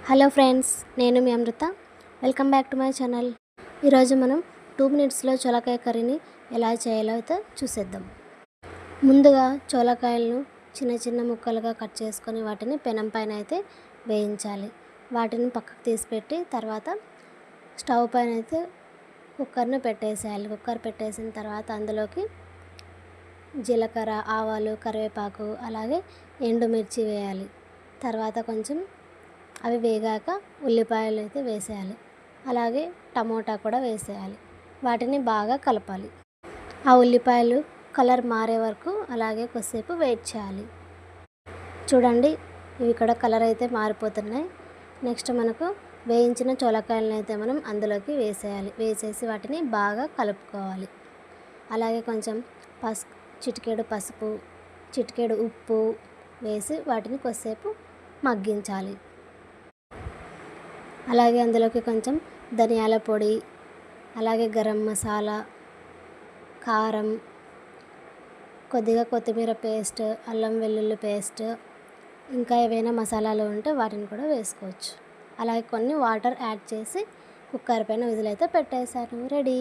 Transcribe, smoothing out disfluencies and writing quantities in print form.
Hello friends, నేను మీ Amrutha. Welcome back to my channel. ఈరోజు మనం 2 మినిట్స్లో చోళకాయ కర్రీని ఎలా చేయాలో అయితే చూసేద్దాం. ముందుగా చోళకాయలను చిన్న చిన్న ముక్కలుగా కట్ చేసుకొని వాటిని పెనం పైన అయితే వేయించాలి. వాటిని పక్కకు తీసిపెట్టి తర్వాత స్టవ్ పైన అయితే కుక్కర్ని పెట్టేసేయాలి. కుక్కర్ పెట్టేసిన తర్వాత అందులోకి జీలకర్ర, ఆవాలు, కరివేపాకు అలాగే ఎండుమిర్చి వేయాలి. తర్వాత కొంచెం అవి వేగాక ఉల్లిపాయలు అయితే వేసేయాలి. అలాగే టమోటా కూడా వేసేయాలి. వాటిని బాగా కలపాలి. ఆ ఉల్లిపాయలు కలర్ మారే వరకు అలాగే కొద్దిసేపు వెయిట్ చేయాలి. చూడండి, ఇవి ఇక్కడ కలర్ అయితే మారిపోతున్నాయి. నెక్స్ట్ మనకు వేయించిన చోళకాయలను అయితే మనం అందులోకి వేసేయాలి. వేసేసి వాటిని బాగా కలుపుకోవాలి. అలాగే కొంచెం చిటికెడు పసుపు, చిటికెడు ఉప్పు వేసి వాటిని కొద్దిసేపు మగ్గించాలి. అలాగే అందులోకి కొంచెం ధనియాల పొడి, అలాగే గరం మసాలా, కారం, కొద్దిగా కొత్తిమీర పేస్ట్, అల్లం వెల్లుల్లి పేస్ట్, ఇంకా ఏవైనా మసాలాలు ఉంటే వాటిని కూడా వేసుకోవచ్చు. అలాగే కొన్ని వాటర్ యాడ్ చేసి కుక్కర్ పైన విజిల్ అయితే పెట్టేశాను. రెడీ.